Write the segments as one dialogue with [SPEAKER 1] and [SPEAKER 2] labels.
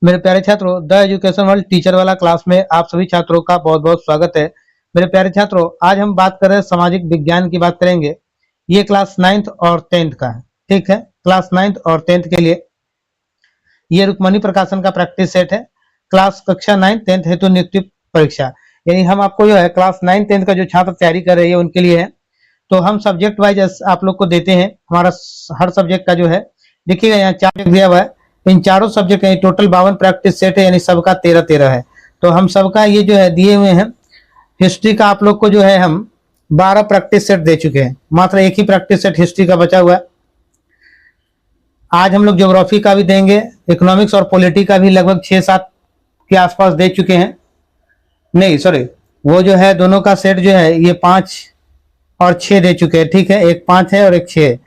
[SPEAKER 1] मेरे प्यारे छात्रों, द एजुकेशन वर्ल्ड टीचर वाला क्लास में आप सभी छात्रों का बहुत बहुत स्वागत है। मेरे प्यारे छात्रों, आज हम बात कर रहे हैं सामाजिक विज्ञान की बात करेंगे। ये क्लास 9th और 10th का है। ठीक है, क्लास 9th और 10th के लिए ये रुक्मणी प्रकाशन का प्रैक्टिस सेट है। क्लास कक्षा 9 10th हेतु नियुक्ति परीक्षा, यानी हम आपको जो है क्लास 9 10th का जो छात्र तैयारी कर रहे हैं उनके लिए है। तो हम सब्जेक्ट वाइज आप लोग को देते हैं। हमारा हर सब्जेक्ट का जो है, देखिएगा यहाँ 4 सब्जेक्ट दिया हुआ है। इन चारों सब्जेक्ट का टोटल 52 प्रैक्टिस सेट है, यानी सबका 13-13 है। तो हम सबका ये जो है दिए हुए हैं। हिस्ट्री का आप लोग को जो है हम 12 प्रैक्टिस सेट दे चुके हैं, मात्र एक ही प्रैक्टिस सेट हिस्ट्री का बचा हुआ है। आज हम लोग ज्योग्राफी का भी देंगे, इकोनॉमिक्स और पॉलिटी का भी लगभग 6-7 के आसपास दे चुके हैं। नहीं सॉरी, वो जो है दोनों का सेट जो है ये 5 और 6 दे चुके हैं। ठीक है, एक 5 है और एक 6 है,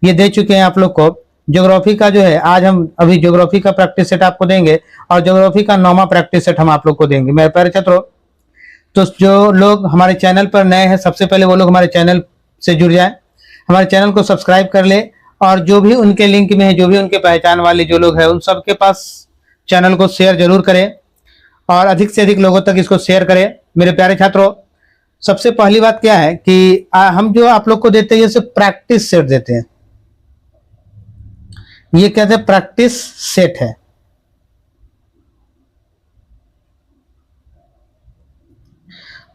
[SPEAKER 1] ये दे चुके हैं आप लोग को। ज्योग्राफी का जो है आज हम अभी ज्योग्राफी का प्रैक्टिस सेट आपको देंगे और ज्योग्राफी का 9वां प्रैक्टिस सेट हम आप लोग को देंगे। मेरे प्यारे छात्रों, तो जो लोग हमारे चैनल पर नए हैं, सबसे पहले वो लोग हमारे चैनल से जुड़ जाएं, हमारे चैनल को सब्सक्राइब कर ले, और जो भी उनके लिंक में है, जो भी उनके पहचान वाले जो लोग हैं, उन सबके पास चैनल को शेयर जरूर करें और अधिक से अधिक लोगों तक इसको शेयर करें। मेरे प्यारे छात्रों, सबसे पहली बात क्या है कि हम जो आप लोग को देते हैं ये सिर्फ प्रैक्टिस सेट देते हैं। ये कहते हैं प्रैक्टिस सेट है।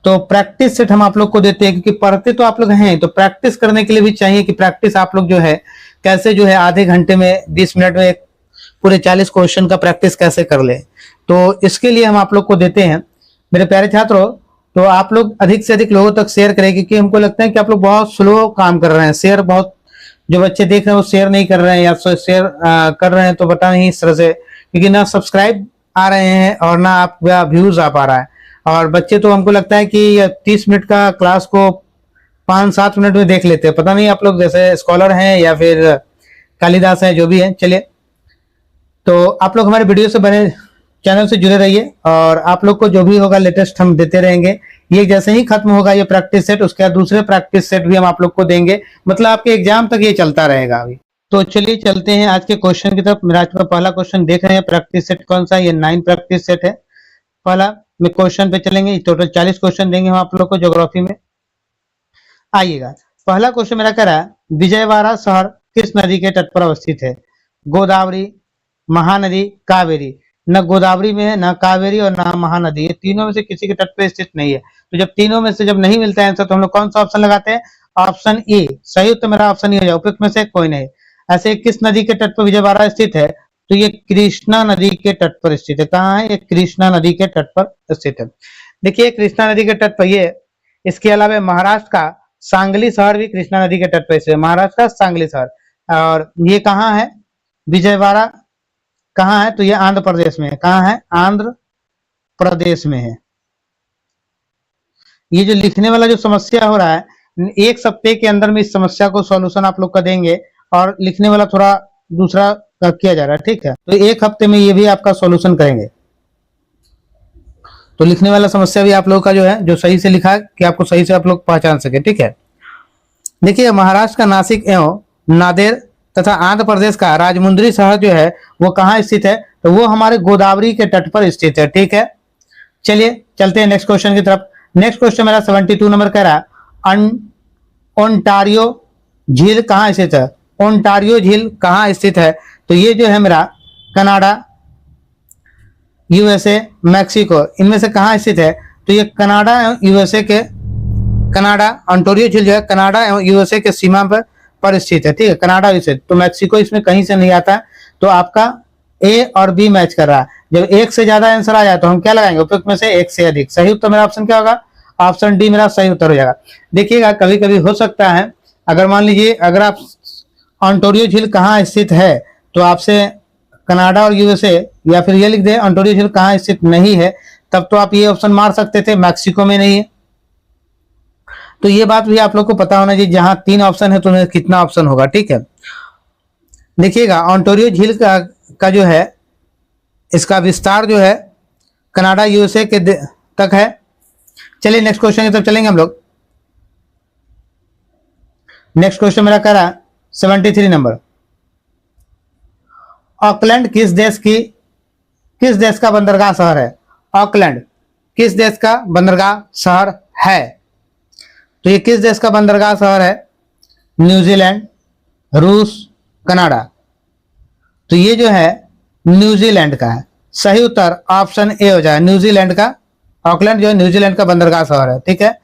[SPEAKER 1] तो प्रैक्टिस सेट हम आप लोग को देते हैं, क्योंकि पढ़ते तो आप लोग हैं, तो प्रैक्टिस करने के लिए भी चाहिए कि प्रैक्टिस आप लोग जो है कैसे जो है आधे घंटे में 20 मिनट में पूरे 40 क्वेश्चन का प्रैक्टिस कैसे कर ले। तो इसके लिए हम आप लोग को देते हैं। मेरे प्यारे छात्रों, तो आप लोग अधिक से अधिक लोगों तक शेयर करें, क्योंकि हमको लगता है कि आप लोग बहुत स्लो काम कर रहे हैं। शेयर बहुत, जो बच्चे देख रहे हैं वो शेयर नहीं कर रहे हैं, या शेयर कर रहे हैं तो पता नहीं इस तरह से, क्योंकि ना सब्सक्राइब आ रहे हैं और ना आप व्यूज आ पा रहा है। और बच्चे तो हमको लगता है कि 30 मिनट का क्लास को 5-7 मिनट में देख लेते हैं। पता नहीं आप लोग जैसे स्कॉलर हैं या फिर कालिदास हैं, जो भी हैं। चलिए, तो आप लोग हमारे वीडियो से बने चैनल से जुड़े रहिए, और आप लोग को जो भी होगा लेटेस्ट हम देते रहेंगे। ये जैसे ही खत्म होगा ये प्रैक्टिस सेट, उसके बाद दूसरे प्रैक्टिस सेट भी हम आप लोग को देंगे, मतलब आपके एग्जाम तक ये चलता रहेगा अभी। तो चलिए चलते हैं आज के क्वेश्चन की तरफ। मेरा आज का पहला क्वेश्चन देख रहे हैं, प्रैक्टिस सेट कौन सा, ये 9 प्रैक्टिस सेट है। पहला में क्वेश्चन पे चलेंगे, टोटल 40 क्वेश्चन देंगे हम आप लोग को ज्योग्राफी में। आइएगा, पहला क्वेश्चन मेरा कह रहा है, विजयवाड़ा शहर किस नदी के तट पर अवस्थित है? गोदावरी, महानदी, कावेरी। न गोदावरी में है, ना कावेरी और ना महानदी, ये तीनों में से किसी के तट पर स्थित नहीं है। तो जब तीनों में से जब नहीं मिलता है आंसर, तो हम लोग कौन सा ऑप्शन लगाते हैं? ऑप्शन ए सही उत्तर मेरा ऑप्शन ही हो जाए, उपयुक्त में से कोई नहीं। ऐसे किस नदी के तट पर विजयवाड़ा स्थित है? तो ये कृष्णा नदी के तट पर स्थित है। कहाँ है? ये कृष्णा नदी के तट पर स्थित है। देखिए, कृष्णा नदी के तट पर ये, इसके अलावा महाराष्ट्र का सांगली शहर भी कृष्णा नदी के तट पर स्थित है। महाराष्ट्र का सांगली शहर। और ये कहाँ है? विजयवाड़ा कहाँ है? तो ये आंध्र प्रदेश में है। कहाँ है? आंध्र प्रदेश में है। ये जो लिखने वाला जो समस्या हो रहा है, 1 सप्ताह के अंदर में इस समस्या को सॉल्यूशन आप लोग का देंगे, और लिखने वाला थोड़ा दूसरा किया जा रहा है। ठीक है, तो 1 हफ्ते में ये भी आपका सॉल्यूशन करेंगे। तो लिखने वाला समस्या भी आप लोग का जो है, जो सही से लिखा है कि आपको सही से आप लोग पहचान सके। ठीक है, देखिए, महाराष्ट्र का नासिक एवं नांदेड़ तथा आंध्र प्रदेश का राजमुंद्री शहर जो है वो कहाँ स्थित है? तो वो हमारे गोदावरी के तट पर स्थित है। ठीक है, चलिए चलते हैं नेक्स्ट क्वेश्चन की तरफ। नेक्स्ट क्वेश्चन मेरा 72 नंबर कह रहा है, ओंटारियो झील कहाँ स्थित है? ओंटारियो झील कहाँ स्थित है? तो ये जो है मेरा कनाडा, यूएसए, मैक्सिको, इनमें से कहाँ स्थित है? तो ये कनाडा एवं यूएसए के, कनाडा, ओंटारियो झील जो है कनाडा एवं यूएसए के सीमा पर स्थित है। ठीक है, कनाडा यूएसए, तो मैक्सिको इसमें कहीं से नहीं आता है। तो आपका ए और बी मैच कर रहा है। जब एक से ज्यादा आंसर आ जाए तो हम क्या लगाएंगे? उपयुक्त में से एक से अधिक। सही उत्तर मेरा ऑप्शन क्या होगा? ऑप्शन डी मेरा सही उत्तर हो जाएगा। देखिएगा, कभी कभी हो सकता है, अगर मान लीजिए अगर आप ओंटारियो झील कहाँ स्थित है, तो आपसे कनाडा और यूएसए, या फिर ये लिख दे ओंटारियो झील कहाँ स्थित नहीं है, तब तो आप ये ऑप्शन मार सकते थे, मैक्सिको में नहीं है। तो ये बात भी आप लोग को पता होना चाहिए, जहां 3 ऑप्शन है तो उन्हें कितना ऑप्शन होगा। ठीक है, देखिएगा, ओंटारियो झील का जो है, इसका विस्तार जो है कनाडा यूएसए के तक है। चलिए नेक्स्ट क्वेश्चन की तरफ चलेंगे हम लोग। नेक्स्ट क्वेश्चन मेरा कह रहा है 73 नंबर, ऑकलैंड किस देश की किस देश का बंदरगाह शहर है? ऑकलैंड किस देश का बंदरगाह शहर है? तो ये किस देश का बंदरगाह शहर है? न्यूजीलैंड, रूस, कनाडा। तो ये जो है न्यूजीलैंड का है। सही उत्तर ऑप्शन ए हो जाए, न्यूजीलैंड का। ऑकलैंड जो है न्यूजीलैंड का बंदरगाह शहर है, ठीक है।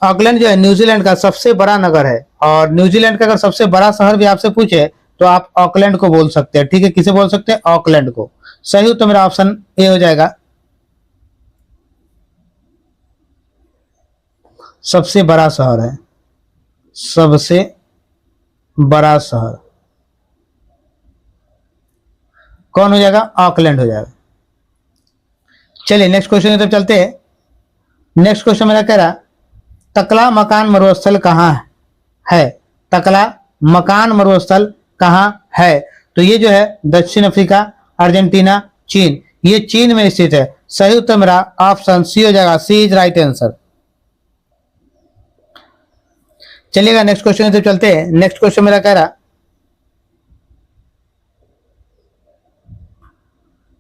[SPEAKER 1] ऑकलैंड जो है न्यूजीलैंड का सबसे बड़ा नगर है, और न्यूजीलैंड का अगर सबसे बड़ा शहर भी आपसे पूछे तो आप ऑकलैंड को बोल सकते हैं, ठीक है। किसे बोल सकते हैं? ऑकलैंड को। सही उत्तर मेरा ऑप्शन ए हो जाएगा, सबसे बड़ा शहर है, सबसे बड़ा शहर कौन हो जाएगा? ऑकलैंड हो जाएगा। चलिए नेक्स्ट क्वेश्चन की तरफ चलते हैं। नेक्स्ट क्वेश्चन मेरा कह रहा, तकला मकान मरुस्थल कहाँ है? तकला मकान मरुस्थल कहाँ है? तो ये जो है दक्षिण अफ्रीका, अर्जेंटीना, चीन, ये चीन में स्थित है। सही उत्तर मेरा ऑप्शन सी हो जाएगा, सी इज राइट आंसर। चलिएगा नेक्स्ट क्वेश्चन की तरफ चलते हैं। नेक्स्ट क्वेश्चन मेरा कह रहा,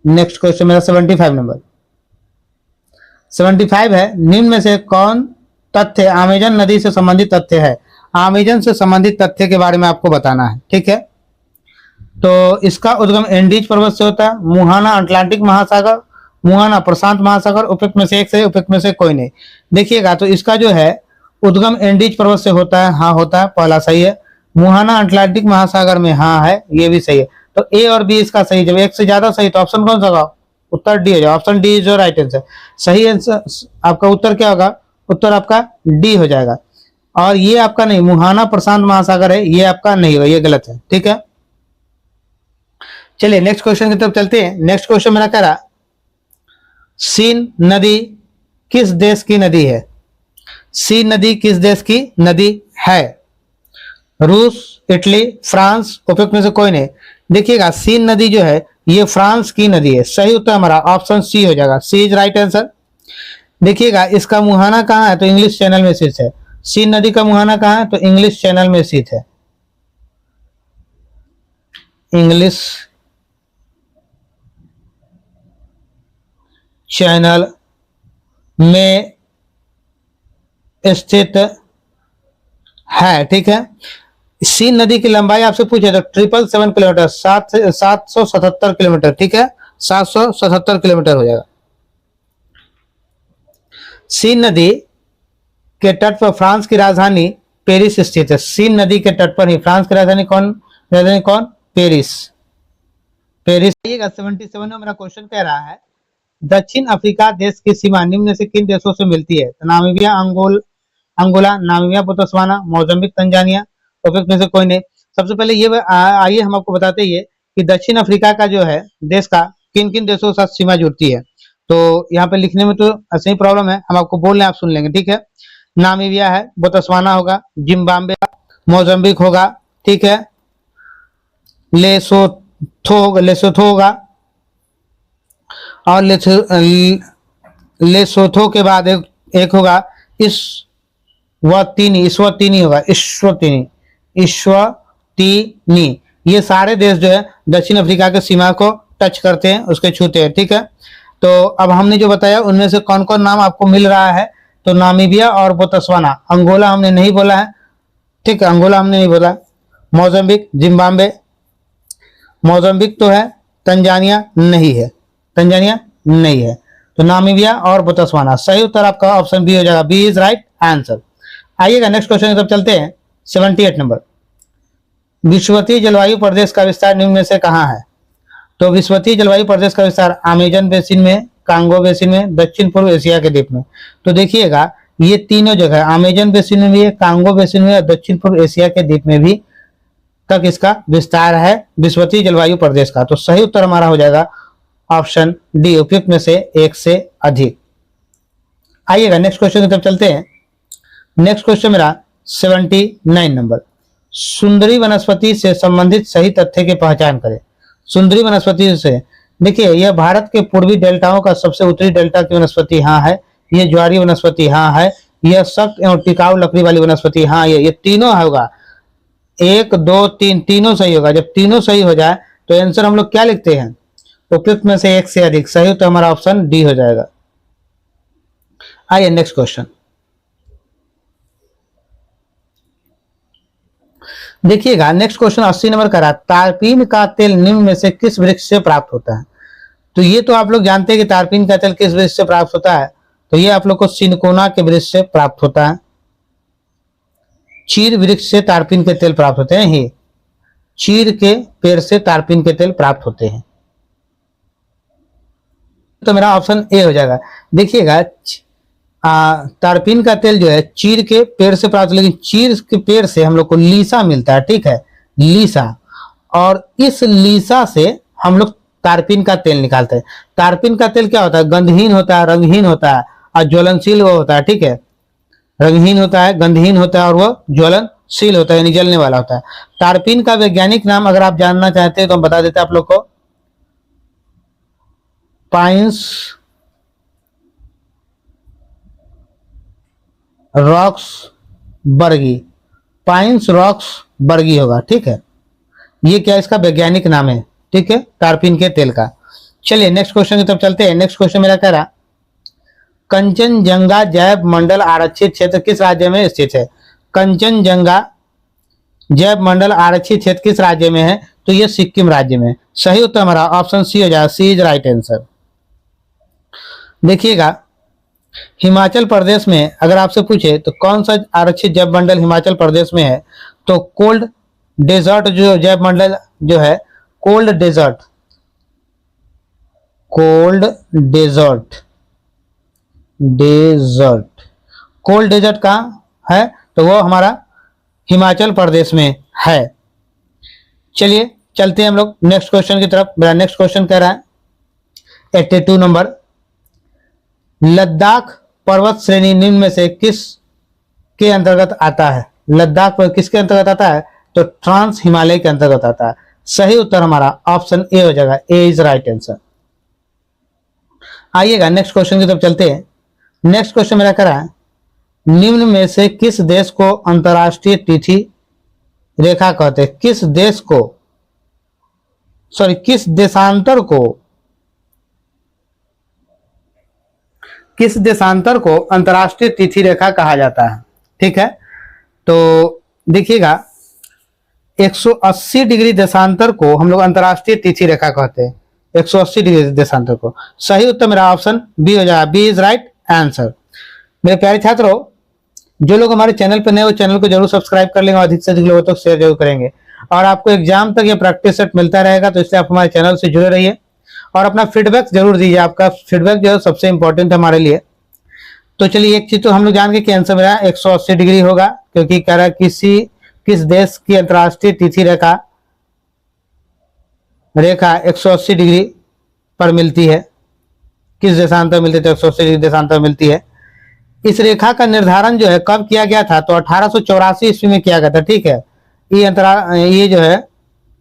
[SPEAKER 1] नेक्स्ट क्वेश्चन मेरा 75 नंबर 75 है। निम्न में से कौन तथ्य अमेजन नदी से संबंधित तथ्य है? अमेजन से संबंधित तथ्य के बारे में आपको बताना है, ठीक है। तो इसका उद्गम एंडीज पर्वत से होता है, मुहाना अटलांटिक महासागर, मुहाना प्रशांत महासागर, उपयुक्त में से एक सही, उपयुक्त में से कोई नहीं। देखिएगा तो इसका जो है उद्गम एंडीज पर्वत से होता है, हाँ होता है, पहला सही है। मुहाना अटलांटिक महासागर में हाँ है, ये भी सही है। तो ए और बी इसका सही। जब एक से ज्यादा सही तो ऑप्शन कौन सा होगा? उत्तर डी हो जाएगा। Option D is your right answer. सही आंसर आपका उत्तर क्या होगा? उत्तर आपका डी हो जाएगा। और ये आपका नहीं, मुहाना प्रशांत महासागर है, ये आपका नहीं होगा, ये गलत है, ठीक है। चलिए नेक्स्ट क्वेश्चन की तरफ चलते हैं। नेक्स्ट क्वेश्चन मेरा कह रहा, सीन नदी किस देश की नदी है? सीन नदी किस देश की नदी है? रूस, इटली, फ्रांस, उपयुक्त में से कोई नहीं। देखिएगा सीन नदी जो है ये फ्रांस की नदी है। सही उत्तर हमारा ऑप्शन सी हो जाएगा, सी इज राइट आंसर। देखिएगा इसका मुहाना कहाँ है? तो इंग्लिश चैनल में स्थित है। सीन नदी का मुहाना कहाँ है? तो इंग्लिश चैनल में स्थित है, इंग्लिश चैनल में स्थित है, ठीक है। सीन नदी की लंबाई आपसे पूछे तो 777 किलोमीटर, 777 किलोमीटर, ठीक है, 777 किलोमीटर हो जाएगा। सीन नदी के तट पर फ्रांस की राजधानी पेरिस स्थित है। सीन नदी के तट पर ही फ्रांस की राजधानी कौन? पेरिस। पेरिस। 77 में मेरा क्वेश्चन कह रहा है, दक्षिण अफ्रीका देश की सीमा निम्न से किन देशों से मिलती है? Namibia, Angola, Namibia, Botswana, Mozambique, Tanzania, उपयुक्त में से कोई नहीं। सबसे पहले ये आइए हम आपको बताते हैं कि दक्षिण अफ्रीका का जो है देश का किन किन देशों के साथ सीमा जुड़ती है। तो यहाँ पे लिखने में तो ऐसे ही प्रॉब्लम है, हम आपको बोल रहे हैं, आप सुन लेंगे, ठीक है। नामीबिया है, बोत्सवाना होगा, जिम्बाब्वे, मोजाम्बिक होगा, ठीक है, लेसोथो होगा, और लेसोथो के बाद एक होगा इस्वातिनी होगा, इस्वातिनी। ये सारे देश जो है दक्षिण अफ्रीका के सीमा को टच करते हैं, उसके छूते हैं, ठीक है। तो अब हमने जो बताया उनमें से कौन कौन नाम आपको मिल रहा है? तो नामीबिया और बोत्सवाना। अंगोला हमने नहीं बोला है, ठीक है, अंगोला हमने नहीं बोला। मोजाम्बिक, जिम्बाब्वे, मोजाम्बिक तो है, तंजानिया नहीं है, तंजानिया नहीं है। तो नामीबिया और बोत्सवाना। सही उत्तर आपका ऑप्शन बी हो जाएगा, बी इज राइट आंसर। आइएगा नेक्स्ट क्वेश्चन की तरफ चलते हैं। 78 नंबर, विश्वतीय जलवायु प्रदेश का विस्तार निम्न में से कहाँ है? तो विश्वतीय जलवायु प्रदेश का विस्तार अमेजन बेसिन में, कांगो बेसिन में, दक्षिण पूर्व एशिया के द्वीप में। तो देखिएगा ये तीनों जगह, अमेजन बेसिन में भी है, कांगो बेसिन में, दक्षिण पूर्व एशिया के द्वीप में भी तक इसका विस्तार है विश्वतीय जलवायु प्रदेश का। तो सही उत्तर हमारा हो जाएगा ऑप्शन डी, उपयुक्त में से एक से अधिक। आइएगा नेक्स्ट क्वेश्चन की तरफ चलते हैं। नेक्स्ट क्वेश्चन मेरा 79 नंबर, सुंदरी वनस्पति से संबंधित सही तथ्य की पहचान करें। सुंदरी वनस्पति से, देखिए यह भारत के पूर्वी डेल्टाओं का सबसे उत्तरी डेल्टा की वनस्पति हाँ है, यह ज्वारी वनस्पति हाँ है, यह सख्त एवं टिकाऊ लकड़ी वाली वनस्पति हाँ है, ये तीनों होगा, 1 2 3 तीनों सही होगा। जब तीनों सही हो जाए तो आंसर हम लोग क्या लिखते हैं? उपयुक्त में से एक से अधिक। सही तो हमारा ऑप्शन डी हो जाएगा। आइए नेक्स्ट क्वेश्चन देखिएगा। नेक्स्ट क्वेश्चन 80 नंबर का रहा, तारपीन का तेल निम्न में से किस वृक्ष से प्राप्त होता है? तो ये तो आप लोग जानते हैं कि तारपीन का तेल किस वृक्ष से प्राप्त होता है। तो ये आप लोग को सिनकोना के वृक्ष से प्राप्त होता है। चीर वृक्ष से तारपीन के तेल प्राप्त होते हैं। ये चीर के पेड़ से तारपीन के तेल प्राप्त होते हैं। तो मेरा ऑप्शन ए हो जाएगा। देखिएगा तारपीन का तेल जो है चीर के पेड़ से प्राप्त, लेकिन चीर के पेड़ से हम लोग को लीसा मिलता है, ठीक है, लीसा। और इस लीसा से हम लोग तारपीन का तेल निकालते हैं। तारपीन का तेल क्या होता है? गंधहीन होता है, रंगहीन होता है और ज्वलनशील वो होता है, ठीक है। रंगहीन होता है, गंधहीन होता है और वह ज्वलनशील होता है, यानी जलने वाला होता है। तारपीन का वैज्ञानिक नाम अगर आप जानना चाहते हैं तो हम बता देते हैं आप लोग को, pines rocks Bargi, pines rocks Bargi होगा, ठीक है। ये क्या इसका वैज्ञानिक नाम है, ठीक है, तारपीन के तेल का। चलिए नेक्स्ट क्वेश्चन की तरफ चलते हैं। नेक्स्ट क्वेश्चन मेरा कह रहा, कंचनजंगा जैव मंडल आरक्षित क्षेत्र किस राज्य में स्थित है? कंचनजंगा जैव मंडल आरक्षित क्षेत्र किस राज्य में है? तो ये सिक्किम राज्य में। सही उत्तर हमारा ऑप्शन सी हो जाएगा। सी इज राइट आंसर। देखिएगा हिमाचल प्रदेश में अगर आपसे पूछे तो कौन सा आरक्षित जैव मंडल हिमाचल प्रदेश में है, तो कोल्ड डेजर्ट जो जैव मंडल जो है, cold desert, cold desert, desert, cold desert कहाँ है? तो वो हमारा हिमाचल प्रदेश में है। चलिए चलते हैं हम लोग नेक्स्ट क्वेश्चन की तरफ। मेरा नेक्स्ट क्वेश्चन कह रहा है 82 नंबर, लद्दाख पर्वत श्रेणी निम्न में से किस के अंतर्गत आता है? लद्दाख पर किसके अंतर्गत आता है? तो ट्रांस हिमालय के अंतर्गत आता है। सही उत्तर हमारा ऑप्शन ए हो जाएगा। ए इज राइट आंसर। आइएगा नेक्स्ट क्वेश्चन की तरफ चलते हैं। नेक्स्ट क्वेश्चन मेरा कह रहा है, निम्न में से किस देश को अंतरराष्ट्रीय तिथि रेखा कहते हैं? किस देश को, सॉरी किस देशांतर को, किस देशांतर को अंतरराष्ट्रीय तिथि रेखा कहा जाता है? ठीक है, तो देखिएगा 180 डिग्री देशांतर को हम लोग अंतरराष्ट्रीय तिथि रेखा कहते हैं। 180 डिग्री देशांतर को। सही उत्तर मेरा ऑप्शन बी हो जाएगा। B is right answer. मेरे प्यारे छात्रों, जो लोग हमारे चैनल पर नए वो चैनल को जरूर सब्सक्राइब कर लेंगे और अधिक से अधिक लोगों तक शेयर जरूर करेंगे। और आपको एग्जाम तक ये प्रैक्टिस सेट मिलता रहेगा, तो इसलिए आप हमारे चैनल से जुड़े रहिए और अपना फीडबैक जरूर दीजिए। आपका फीडबैक जो है सबसे इंपॉर्टेंट है हमारे लिए। तो चलिए एक चीज तो हम लोग जान गए कि आंसर मेरा 180 डिग्री होगा, क्योंकि कह रहा है किस देश की अंतरराष्ट्रीय तिथि रेखा 180 डिग्री पर मिलती है, किस देशांतर मिलती है? तो 180 डिग्री देशांतर मिलती है। इस रेखा का निर्धारण जो है कब किया गया था? तो 1884 ईस्वी में किया गया था, ठीक है। ये जो है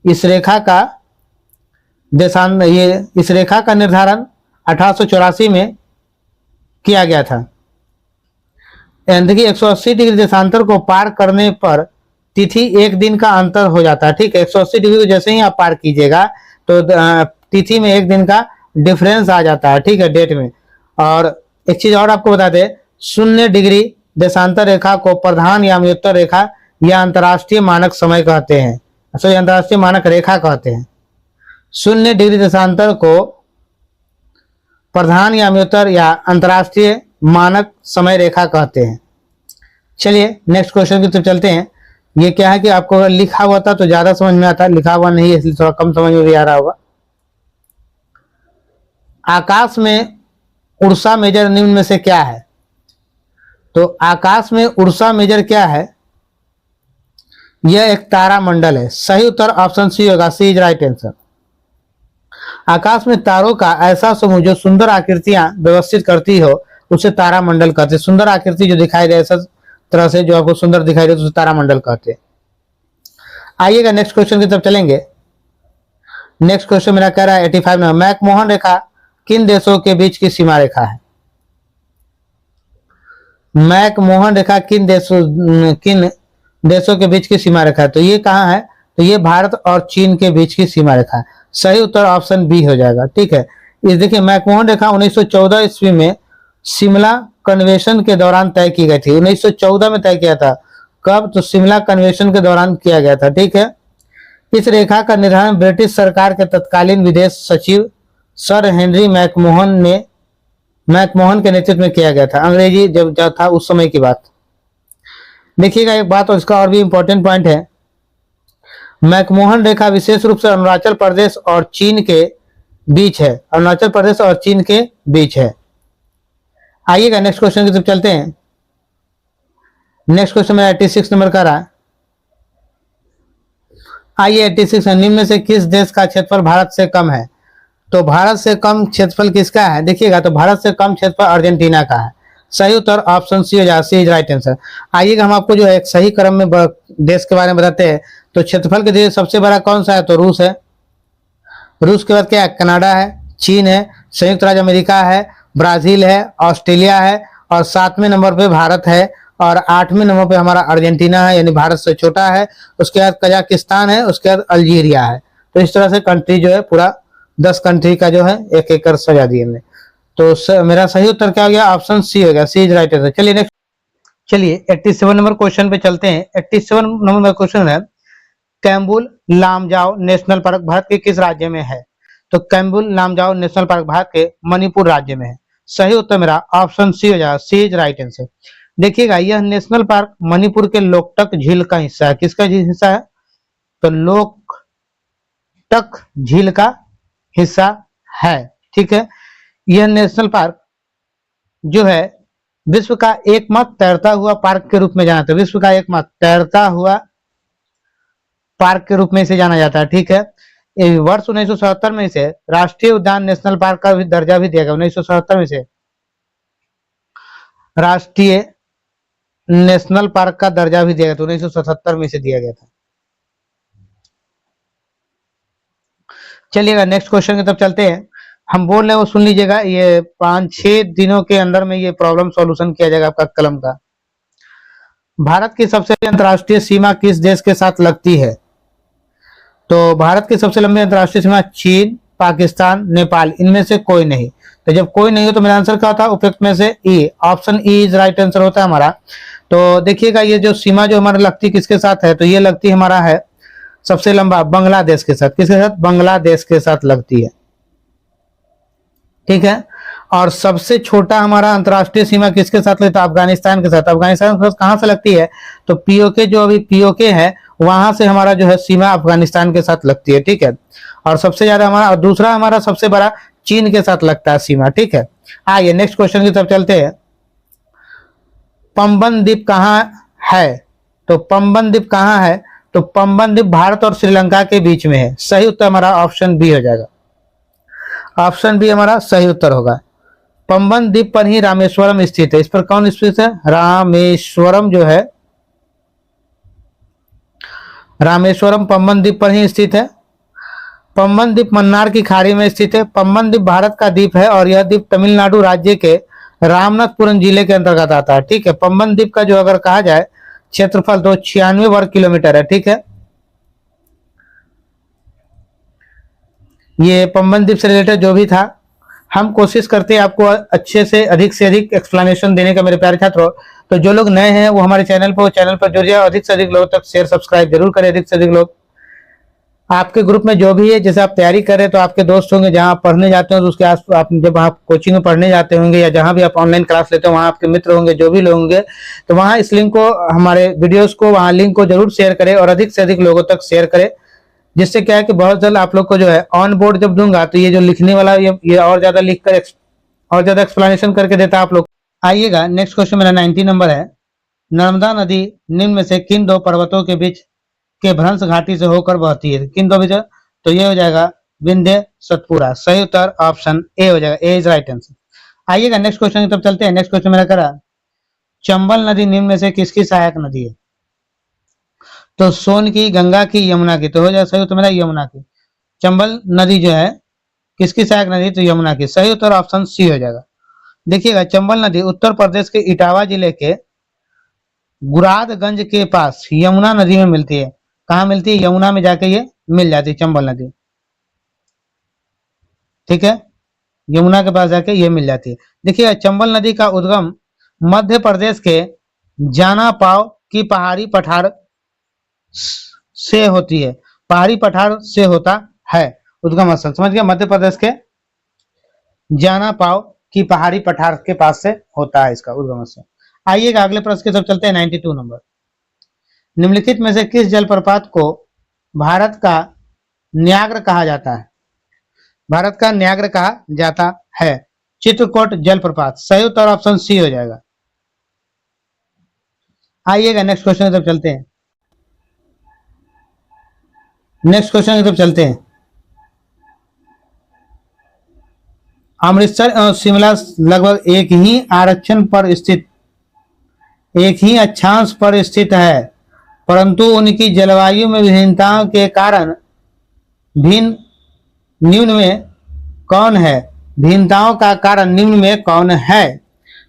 [SPEAKER 1] इस रेखा का इस रेखा का निर्धारण 1884 में किया गया था। देखिए 180 डिग्री देशांतर को पार करने पर तिथि एक दिन का अंतर हो जाता है, ठीक है। 180 डिग्री को जैसे ही आप पार कीजिएगा तो तिथि में एक दिन का डिफरेंस आ जाता है, ठीक है, डेट में। और एक चीज और आपको बता दें, 0 डिग्री देशांतर रेखा को प्रधान या अमृतोत्तर रेखा या अंतरराष्ट्रीय मानक समय कहते हैं, सॉरी अंतरराष्ट्रीय मानक रेखा कहते हैं। 0 डिग्री देशांतर को प्रधान या अमृतोत्तर या अंतरराष्ट्रीय मानक समय रेखा कहते हैं। चलिए नेक्स्ट क्वेश्चन की तरफ चलते हैं। ये क्या है कि आपको अगर लिखा हुआ था तो ज्यादा समझ में आता, लिखा हुआ नहीं है इसलिए थोड़ा कम समझ में भी आ रहा होगा। आकाश में उर्सा मेजर निम्न में से क्या है? तो आकाश में उर्सा मेजर क्या है? यह एक तारा मंडल है। सही उत्तर ऑप्शन सी होगा। सी इज राइट आंसर। आकाश में तारों का ऐसा समूह जो सुंदर आकृतियां व्यवस्थित करती हो उसे तारा मंडल कहते हैं। सुंदर आकृति जो दिखाई दे ऐसा तरह से जो आपको सुंदर दिखाई दे तो उसे तारा मंडल कहते हैं। आइएगा नेक्स्ट क्वेश्चन की तरफ चलेंगे। नेक्स्ट क्वेश्चन मेरा कह रहा है 85 में, मैकमोहन रेखा किन देशों के बीच की सीमा रेखा है? मैकमोहन रेखा किन देशों के बीच की सीमा रेखा है? तो ये कहाँ है? तो ये भारत और चीन के बीच की सीमा रेखा है। सही उत्तर ऑप्शन बी हो जाएगा। ठीक है, ये देखिए मैकमोहन रेखा 1914 ईस्वी में शिमला कन्वेंशन के दौरान तय की गई थी। 1914 में तय किया था। कब? तो शिमला कन्वेंशन के दौरान किया गया था। ठीक है, इस रेखा का निर्धारण ब्रिटिश सरकार के तत्कालीन विदेश सचिव सर हेनरी मैकमोहन के नेतृत्व में किया गया था। अंग्रेजी जब था उस समय की बात। देखिएगा एक बात, और इसका और भी इंपॉर्टेंट पॉइंट है, मैकमोहन रेखा विशेष रूप से अरुणाचल प्रदेश और चीन के बीच है। अरुणाचल प्रदेश और चीन के बीच है। आइएगा नेक्स्ट क्वेश्चन की तरफ चलते हैं। नेक्स्ट क्वेश्चन मेरा 86 नंबर का रहा। आइए 86 निम्न में से किस देश का क्षेत्रफल भारत से कम है? तो भारत से कम क्षेत्रफल किसका है? देखिएगा, तो भारत से कम क्षेत्रफल अर्जेंटीना का है। सही उत्तर ऑप्शन सी हो जाएगा, सी इज राइट आंसर। आइएगा हम आपको जो है एक सही क्रम में देश के बारे में बताते हैं। तो क्षेत्रफल के देश सबसे बड़ा कौन सा है? तो रूस है। रूस के बाद क्या है? कनाडा है, चीन है, संयुक्त राज्य अमेरिका है, ब्राजील है, ऑस्ट्रेलिया है, और 7वें नंबर पे भारत है, और 8वें नंबर पे हमारा अर्जेंटीना है, यानी भारत से छोटा है। उसके बाद कजाकिस्तान है, उसके बाद अल्जीरिया है। तो इस तरह से कंट्री जो है पूरा 10 कंट्री का जो है एक एक कर सजा दिए हमने। तो मेरा सही उत्तर क्या हो गया? ऑप्शन सी हो गया, सी इज राइट आंसर। चलिए नेक्स्ट, चलिए 87 नंबर क्वेश्चन पे चलते हैं। 87 नंबर क्वेश्चन है, कैम्बुल लामजाओ नेशनल पार्क भारत के किस राज्य में है? तो कैम्बुल लामजाओ नेशनल पार्क भारत के मणिपुर राज्य में है। सही उत्तर मेरा ऑप्शन सी हो जाएगा, सी इज राइट आंसर। देखिएगा, यह नेशनल पार्क मणिपुर के लोकटक झील का हिस्सा है। किसका हिस्सा है? तो लोकटक झील का हिस्सा है। ठीक है, यह नेशनल पार्क जो है विश्व का एकमात्र तैरता हुआ पार्क के रूप में जाना जाता है। विश्व का एकमात्र तैरता हुआ पार्क के रूप में इसे जाना जाता है। ठीक है, वर्ष 1977 में इसे राष्ट्रीय उद्यान नेशनल पार्क का भी दर्जा भी दिया गया। 1977 में इसे राष्ट्रीय नेशनल पार्क का दर्जा भी दिया गया था। 1977 में इसे दिया गया था। चलिएगा नेक्स्ट क्वेश्चन की तरफ चलते हैं। हम बोल रहे हैं वो सुन लीजिएगा, ये 5-6 दिनों के अंदर में ये प्रॉब्लम सॉल्यूशन किया जाएगा आपका कलम का। भारत की सबसे अंतर्राष्ट्रीय सीमा किस देश के साथ लगती है? तो भारत की सबसे लंबी अंतर्राष्ट्रीय सीमा चीन, पाकिस्तान, नेपाल, इनमें से कोई नहीं। तो जब कोई नहीं हो तो मेरा आंसर क्या होता है? उपयुक्त में से E, option E is right answer होता है हमारा। तो देखिएगा, ये जो सीमा जो हमारा लगती किसके साथ है? तो ये लगती हमारा है सबसे लंबा बांग्लादेश के साथ। किसके साथ? बांग्लादेश के साथ लगती है। ठीक है, और सबसे छोटा हमारा अंतर्राष्ट्रीय सीमा किसके साथ लगता है? अफगानिस्तान के साथ। अफगानिस्तान के साथ कहां से लगती है? तो पीओके, जो अभी पीओके है वहां से हमारा जो है सीमा अफगानिस्तान के साथ लगती है। ठीक है, और सबसे ज्यादा हमारा, और दूसरा हमारा सबसे बड़ा चीन के साथ लगता है सीमा। ठीक है, आइए नेक्स्ट क्वेश्चन की तरफ चलते हैं। पंबन द्वीप कहाँ है? तो पंबन द्वीप कहाँ है? तो पंबन द्वीप भारत और श्रीलंका के बीच में है। सही उत्तर हमारा ऑप्शन बी हो जाएगा। ऑप्शन बी हमारा सही उत्तर होगा। पंबन द्वीप पर ही रामेश्वरम स्थित है। इस पर कौन स्थित है? रामेश्वरम जो है, रामेश्वरम पंबन द्वीप पर ही स्थित है। पंबन द्वीप मन्नार की खाड़ी में स्थित है। पंबन द्वीप भारत का द्वीप है और यह द्वीप तमिलनाडु राज्य के रामनाथपुरम जिले के अंतर्गत आता है। ठीक है, पंबन द्वीप का जो अगर कहा जाए क्षेत्रफल तो 96 वर्ग किलोमीटर है। ठीक है, ये पंबन द्वीप से रिलेटेड जो भी था, हम कोशिश करते हैं आपको अच्छे से अधिक एक्सप्लेनेशन देने का मेरे प्यारे छात्रों। तो जो लोग नए हैं वो हमारे चैनल पर जुड़ जाए, अधिक से अधिक लोगों तक शेयर सब्सक्राइब जरूर करें। अधिक से अधिक लोग आपके ग्रुप में जो भी है, जैसे आप तैयारी कर रहे हैं तो आपके दोस्त होंगे जहां आप पढ़ने जाते हो, तो उसके आस आप जब आप कोचिंग में पढ़ने जाते होंगे या जहां भी आप ऑनलाइन क्लास लेते हो वहां आपके मित्र होंगे, जो भी लोग होंगे, तो वहां इस लिंक को, हमारे वीडियोस को, वहां लिंक को जरूर शेयर करें और अधिक से अधिक लोगों तक शेयर करें। जिससे क्या है कि बहुत जल्द आप लोग को जो है ऑन बोर्ड जब दूंगा तो ये जो लिखने वाला ये और ज्यादा लिख कर और ज्यादा एक्सप्लेनेशन करके देता है आप लोग। आइएगा नेक्स्ट क्वेश्चन मेरा 90 नंबर है। नर्मदा नदी निम्न में से किन दो पर्वतों के बीच के भ्रंश घाटी से होकर बहती है? किन दो बीच? तो ये हो जाएगा विंध्य सतपुरा। सही उत्तर ऑप्शन ए हो जाएगा, ए इज राइट आंसर। आइएगा नेक्स्ट क्वेश्चन की तरफ चलते हैं। नेक्स्ट क्वेश्चन मेरा करा, चंबल नदी निम्न में से किसकी सहायक नदी है? तो सोन की, गंगा की, यमुना की। तो हो जाएगा सही उत्तर मेरा यमुना की। चंबल नदी जो है किसकी सहायक नदी? तो यमुना की। सही उत्तर ऑप्शन सी हो जाएगा। देखिएगा, चंबल नदी उत्तर प्रदेश के इटावा जिले के गुरादगंज के पास यमुना नदी में मिलती है। कहाँ मिलती है? यमुना में जाके ये मिल जाती है चंबल नदी। ठीक है, यमुना के पास जाके ये मिल जाती है। देखिए चंबल नदी का उद्गम मध्य प्रदेश के जानापाव की पहाड़ी पठार से होती है, पहाड़ी पठार से होता है उद्गम स्थल, समझ गया, मध्य प्रदेश के जानापाव की पहाड़ी पठार के पास से होता है इसका उद्गम स्थल। आइएगा अगले प्रश्न की तरफ चलते हैं, 92 नंबर। निम्नलिखित में से किस जलप्रपात को भारत का न्याग्र कहा जाता है? भारत का न्याग्र कहा जाता है। चित्रकूट जलप्रपात, सही उत्तर ऑप्शन सी हो जाएगा। आइएगा नेक्स्ट क्वेश्चन की तरफ चलते हैं, नेक्स्ट क्वेश्चन की तरफ चलते हैं। अमृतसर और शिमला लगभग एक ही आरक्षण पर स्थित, एक ही अक्षांश पर स्थित है, परंतु उनकी जलवायु में विभिन्नताओं के कारण भिन्न निम्न में कौन है? भिन्नताओं का कारण निम्न में कौन है?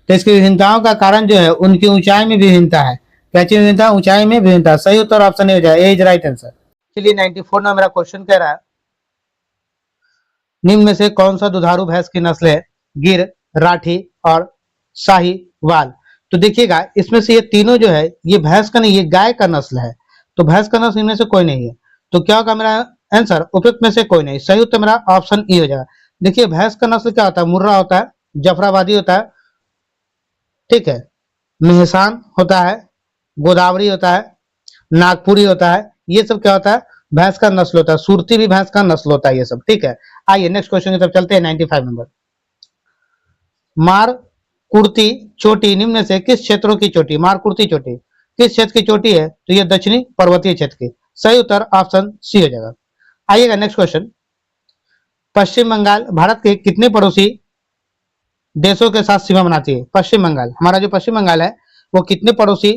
[SPEAKER 1] तो इसकी विभिन्नताओं का कारण जो है उनकी ऊंचाई में विभिन्नता है। क्या चीज विभिन्नता? ऊंचाई में विभिन्नता। सही उत्तर ऑप्शन ए हो जाए, ए इज राइट आंसर। चलिए 94 में मेरा क्वेश्चन कह रहा है निम्न में से कौन सा दुधारू भैंस की नस्ल है? गिर, राठी और साहीवाल। तो देखिएगा इसमें से ये तीनों जो है ये भैंस का नहीं, ये गाय का नस्ल है। तो भैंस का नस्ल इनमें से कोई नहीं है। तो क्या होगा मेरा आंसर? उपयुक्त में से कोई नहीं। सही उत्तर मेरा ऑप्शन ई हो जाएगा। देखिए भैंस का नस्ल क्या होता है? मुर्रा होता है, जफराबादी होता है, ठीक है, मेहसान होता है, गोदावरी होता है, नागपुरी होता है। ये सब क्या होता है? भैंस का नस्ल होता है। सुरती भी भैंस का नस्ल होता है ये सब, ठीक है। आइए नेक्स्ट क्वेश्चन की तरफ चलते हैं, 95 नंबर। मार कुर्ती चोटी निम्न में से किस क्षेत्रों की चोटी? मार कुर्ती चोटी किस क्षेत्र की चोटी है? तो ये दक्षिणी पर्वतीय क्षेत्र की। सही उत्तर ऑप्शन सी हो जाएगा। आइएगा नेक्स्ट क्वेश्चन। पश्चिम बंगाल भारत के कितने पड़ोसी देशों के साथ सीमा बनाती है? पश्चिम बंगाल, हमारा जो पश्चिम बंगाल है वो कितने पड़ोसी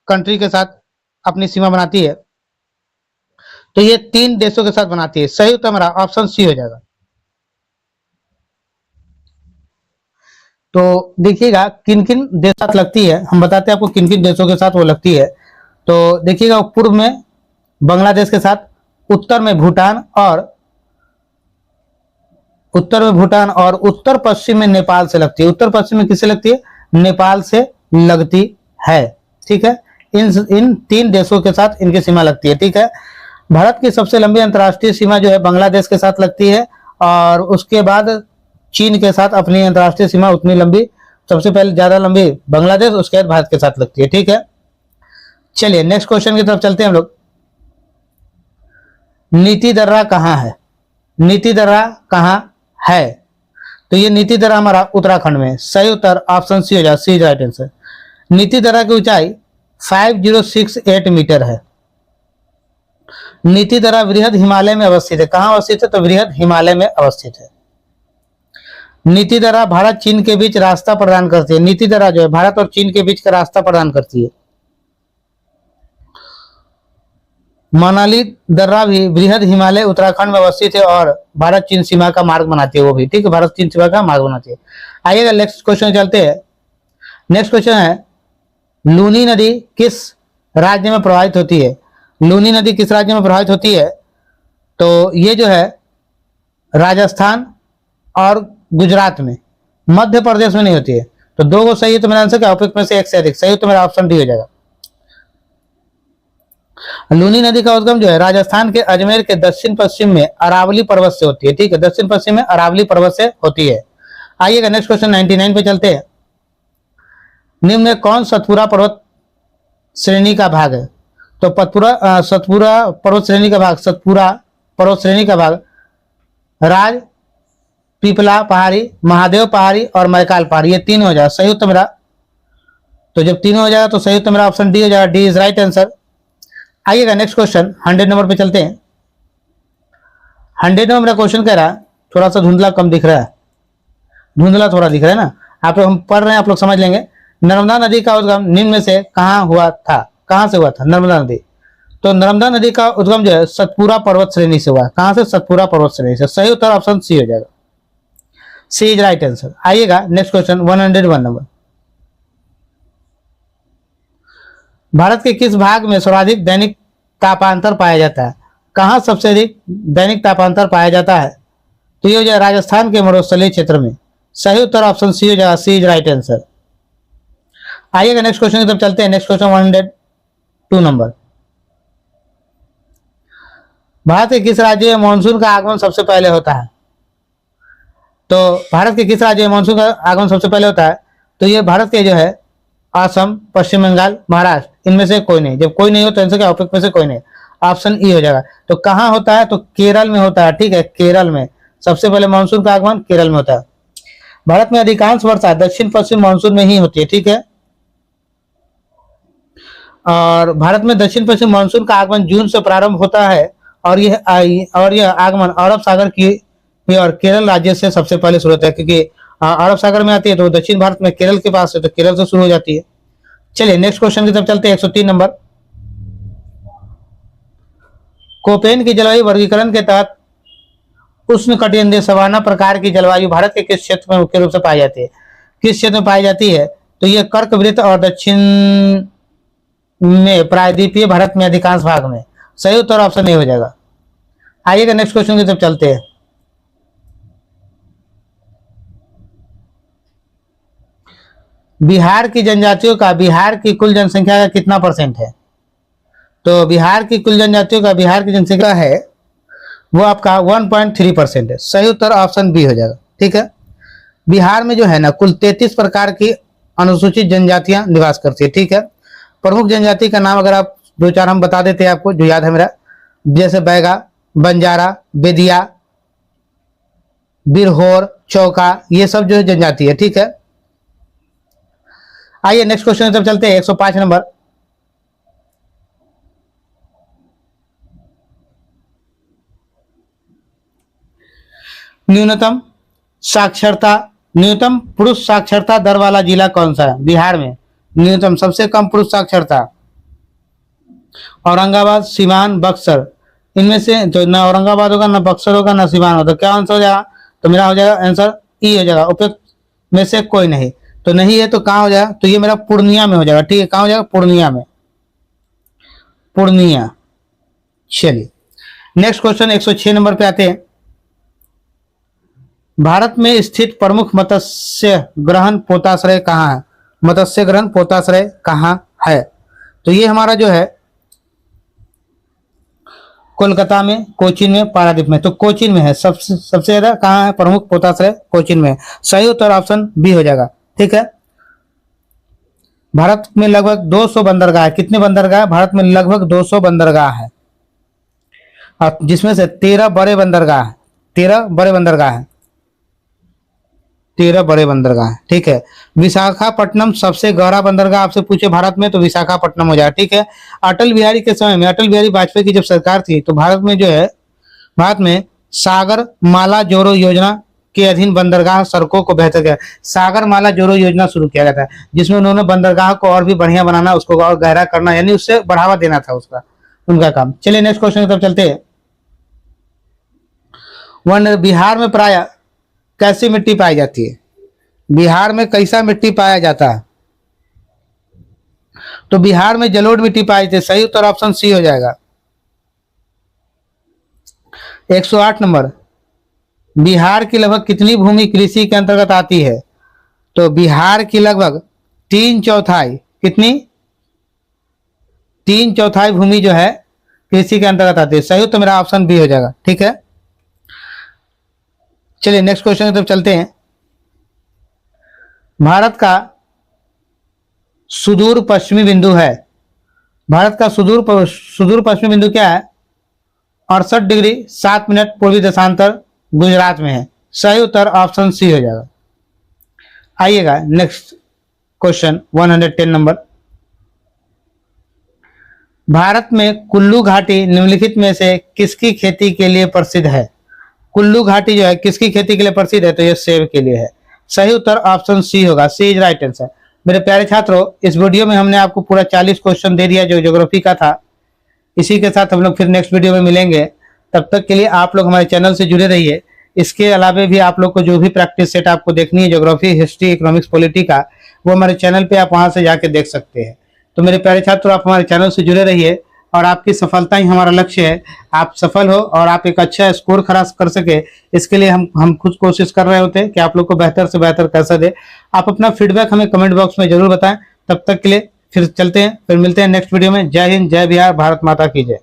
[SPEAKER 1] कंट्री के साथ अपनी सीमा बनाती है? तो ये 3 देशों के साथ बनाती है। सही उत्तर हमारा ऑप्शन सी हो जाएगा। तो देखिएगा किन किन देशों के साथ लगती है, हम बताते हैं आपको किन किन देशों के साथ वो लगती है। तो देखिएगा पूर्व में बांग्लादेश के साथ, उत्तर में भूटान और उत्तर पश्चिम में नेपाल से लगती है। उत्तर पश्चिम में किससे लगती है? नेपाल से लगती है, ठीक है। इन 3 देशों के साथ इनकी सीमा लगती है, ठीक है। भारत की सबसे लंबी अंतर्राष्ट्रीय सीमा जो है बांग्लादेश के साथ लगती है, और उसके बाद चीन के साथ अपनी अंतर्राष्ट्रीय सीमा उतनी लंबी, सबसे पहले ज्यादा लंबी बांग्लादेश, उसके बाद भारत के साथ लगती है, ठीक है। चलिए नेक्स्ट क्वेश्चन की तरफ चलते हैं हम लोग। नीति दर्रा कहाँ है? नीति दर्रा कहाँ है? तो ये नीति दर्रा हमारा उत्तराखंड में। सही उत्तर ऑप्शन सी हो जाए, सी राइट आंसर। नीति दर्रा की ऊंचाई 5068 मीटर है। नीति दर्रा वृहद हिमालय में अवस्थित है। कहाँ अवस्थित है? तो वृहद हिमालय में अवस्थित है। नीति दर्रा भारत चीन के बीच रास्ता प्रदान करती है। नीति दर्रा जो है भारत और चीन के बीच का रास्ता प्रदान करती है। मनाली दर्रा भी वृहद हिमालय उत्तराखंड में अवस्थित है और भारत चीन सीमा का मार्ग बनाती है, वो भी, ठीक है, भारत चीन सीमा का मार्ग बनाती है। आइएगा नेक्स्ट क्वेश्चन चलते हैं। नेक्स्ट क्वेश्चन है लूनी नदी किस राज्य में प्रवाहित होती है? लूनी नदी किस राज्य में प्रवाहित होती है? तो ये जो है राजस्थान और गुजरात में, मध्य प्रदेश में नहीं होती है। तो 2 को सही है, तो मेरा आंसर क्या? उपयुक्त में से 1 से अधिक। सही तो मेरा ऑप्शन डी हो जाएगा। लूनी नदी का उद्गम जो है राजस्थान के अजमेर के दक्षिण पश्चिम में अरावली पर्वत से होती है, ठीक है, दक्षिण पश्चिम में अरावली पर्वत से होती है। आइएगा नेक्स्ट क्वेश्चन 99 पे चलते हैं। निम्न में कौन सतपुरा पर्वत श्रेणी का भाग है? तो सतपुरा पर्वत श्रेणी का भाग, सतपुरा पर्वत श्रेणी का भाग राज पीपला पहाड़ी, महादेव पहाड़ी और मैकाल पहाड़ी, ये 3 हो जाएगा। सही उत्तर मेरा, तो जब 3 हो जाएगा तो सही उत्तर मेरा ऑप्शन डी हो जाएगा, डी इज राइट आंसर। आइएगा नेक्स्ट क्वेश्चन 100 नंबर पे चलते हैं। 100 नंबर मेरा क्वेश्चन कह रहा है, थोड़ा सा धुंधला कम दिख रहा है, धुंधला थोड़ा दिख रहा है ना, आप लोग हम पढ़ रहे हैं, आप लोग समझ लेंगे। नर्मदा नदी का उद्गम निम्न में से कहाँ हुआ था? कहाँ से हुआ था नर्मदा नदी? तो नर्मदा नदी का उद्गम जो है सतपुरा पर्वत श्रेणी से हुआ। कहाँ से? सतपुरा पर्वत श्रेणी से। सही उत्तर ऑप्शन सी हो जाएगा, सी इज राइट आंसर। आइएगा नेक्स्ट क्वेश्चन 101 नंबर। भारत के किस भाग में सर्वाधिक दैनिक तापांतर पाया जाता है? कहाँ सबसे अधिक दैनिक तापांतर पाया जाता है? तो ये हो जाएगा राजस्थान के मरुस्थलीय क्षेत्र में। सही उत्तर ऑप्शन सी हो जाएगा, सी इज राइट आंसर। आइएगा नेक्स्ट क्वेश्चन की तरफ चलते हैं। Next question 102 number. भारत के किस राज्य में मानसून का आगमन सबसे पहले होता है? तो भारत के किस राज्य में मानसून का आगमन सबसे पहले होता है? तो ये भारत के जो है असम, पश्चिम बंगाल, महाराष्ट्र, इनमें से कोई नहीं। जब कोई नहीं हो तो इनसे क्या ऑप्शन में से कोई नहीं, ऑप्शन ई हो जाएगा। तो कहाँ होता है? तो केरल में होता है। ठीक है, केरल में सबसे पहले मानसून का आगमन केरल में होता है। भारत में अधिकांश वर्षा दक्षिण पश्चिम मानसून में ही होती है। ठीक है, और भारत में दक्षिण पश्चिम मानसून का आगमन जून से प्रारंभ होता है और यह आगमन अरब सागर की और केरल राज्य से सबसे पहले शुरू होता है, क्योंकि अरब सागर में आती है तो दक्षिण भारत में केरल के पास है, तो केरल से शुरू हो जाती है। चलिए नेक्स्ट क्वेश्चन की तरफ चलते हैं। 103 नंबर। कोपेन की जलवायु वर्गीकरण के तहत उष्णकटिबंधीय सवाना प्रकार की जलवायु भारत के किस क्षेत्र में मुख्य रूप से पाई जाती है? किस क्षेत्र में पाई जाती है? तो यह कर्कवृत्त और दक्षिण में प्रायद्वीपीय भारत में अधिकांश भाग में। सही उत्तर ऑप्शन ए हो जाएगा। आइएगा नेक्स्ट क्वेश्चन की तरफ चलते हैं। बिहार की जनजातियों का बिहार की कुल जनसंख्या का कितना परसेंट है? तो बिहार की कुल जनजातियों का बिहार की जनसंख्या है वो आपका 1.3% है। सही उत्तर ऑप्शन बी हो जाएगा। ठीक है, बिहार में जो है ना कुल 33 प्रकार की अनुसूचित जनजातियां निवास करती है। ठीक है, प्रमुख जनजाति का नाम अगर आप दो चार हम बता देते हैं आपको जो याद है मेरा, जैसे बैगा, बंजारा, बेदिया, बिरहोर, चौका, ये सब जो है जनजाति है। ठीक है, आइए नेक्स्ट क्वेश्चन की तरफ चलते हैं। 105 नंबर। न्यूनतम पुरुष साक्षरता दर वाला जिला कौन सा है? बिहार में न्यूनतम सबसे कम पुरुष साक्षरता औरंगाबाद, सीवान, बक्सर, इनमें से जो ना औरंगाबाद होगा ना बक्सर होगा ना सीवान होगा, तो क्या आंसर हो जाएगा? तो मेरा हो जाएगा आंसर ई हो जाएगा। उपयुक्त में से कोई नहीं, तो नहीं है तो कहाँ हो जाएगा? तो ये मेरा पूर्णिया में हो जाएगा। ठीक है, कहाँ हो जाएगा? पूर्णिया में, पूर्णिया। चलिए नेक्स्ट क्वेश्चन 106 नंबर पे आते हैं। भारत में स्थित प्रमुख मत्स्य ग्रहण पोताश्रय कहाँ है? मत्स्य ग्रहण पोताश्रय कहाँ है? तो ये हमारा जो है कोलकाता में, कोचीन में, पारादीप में। तो कोचीन में है सबसे ज्यादा। कहाँ है प्रमुख पोताश्रय? कोचीन में। सही उत्तर ऑप्शन बी हो जाएगा। ठीक है, भारत में लगभग 200 बंदरगाह है। कितने बंदरगाह? भारत में लगभग 200 बंदरगाह है, और जिसमें से 13 बड़े बंदरगाह है। 13 बड़े बंदरगाह है। 13 बड़े बंदरगाह है। ठीक है, विशाखापट्टनम सबसे गहरा बंदरगाह आपसे पूछे भारत में तो विशाखापट्टनम हो जाएगा। ठीक है, अटल बिहारी के समय में, अटल बिहारी वाजपेयी की जब सरकार थी तो भारत में जो है भारत में सागर माला जोड़ो योजना के अधीन बंदरगाह सड़कों को बेहतर किया। सागर माला जोड़ो योजना शुरू किया गया था, जिसमें उन्होंने बंदरगाह को और भी बढ़िया बनाना, उसको और गहरा करना, यानी उससे बढ़ावा देना था उसका उनका काम। चलिए नेक्स्ट क्वेश्चन की तरफ चलते हैं। बिहार में प्राय कैसी मिट्टी पाई जाती है? बिहार में कैसा मिट्टी पाया जाता है? तो बिहार में जलोढ़ मिट्टी पाई जाती है। सही उत्तर ऑप्शन सी हो जाएगा। 108 नंबर। बिहार की लगभग कितनी भूमि कृषि के अंतर्गत आती है? तो बिहार की लगभग 3/4, कितनी? 3/4 भूमि जो है कृषि के अंतर्गत आती है। सही उत्तर मेरा ऑप्शन बी हो जाएगा। ठीक है, चलिए नेक्स्ट क्वेश्चन की तरफ चलते हैं। भारत का सुदूर पश्चिमी बिंदु है। भारत का सुदूर पश्चिमी बिंदु क्या है? 68 डिग्री 7 मिनट पूर्वी देशांतर गुजरात में है। सही उत्तर ऑप्शन सी हो जाएगा। आइएगा नेक्स्ट क्वेश्चन 110 नंबर। भारत में कुल्लू घाटी निम्नलिखित में से किसकी खेती के लिए प्रसिद्ध है? कुल्लू घाटी जो है किसकी खेती के लिए प्रसिद्ध है? तो ये सेब के लिए है। सही उत्तर ऑप्शन सी होगा। सी इज राइट आंसर। मेरे प्यारे छात्रों, इस वीडियो में हमने आपको पूरा 40 क्वेश्चन दे दिया जो ज्योग्राफी का था। इसी के साथ हम लोग फिर नेक्स्ट वीडियो में मिलेंगे। तब तक के लिए आप लोग हमारे चैनल से जुड़े रहिए। इसके अलावा भी आप लोग को जो भी प्रैक्टिस सेट आपको देखनी है ज्योग्राफी, हिस्ट्री, इकोनॉमिक्स, पॉलिटी का, वो हमारे चैनल पे आप वहां से जाके देख सकते हैं। तो मेरे प्यारे छात्रों, आप हमारे चैनल से जुड़े रहिए। और आपकी सफलता ही हमारा लक्ष्य है। आप सफल हो और आप एक अच्छा स्कोर खड़ा कर सके, इसके लिए हम खुद कोशिश कर रहे होते हैं कि आप लोग को बेहतर से बेहतर कैसा दे। आप अपना फीडबैक हमें कमेंट बॉक्स में जरूर बताएं। तब तक के लिए फिर चलते हैं, फिर मिलते हैं नेक्स्ट वीडियो में। जय हिंद, जय बिहार, भारत माता की जय।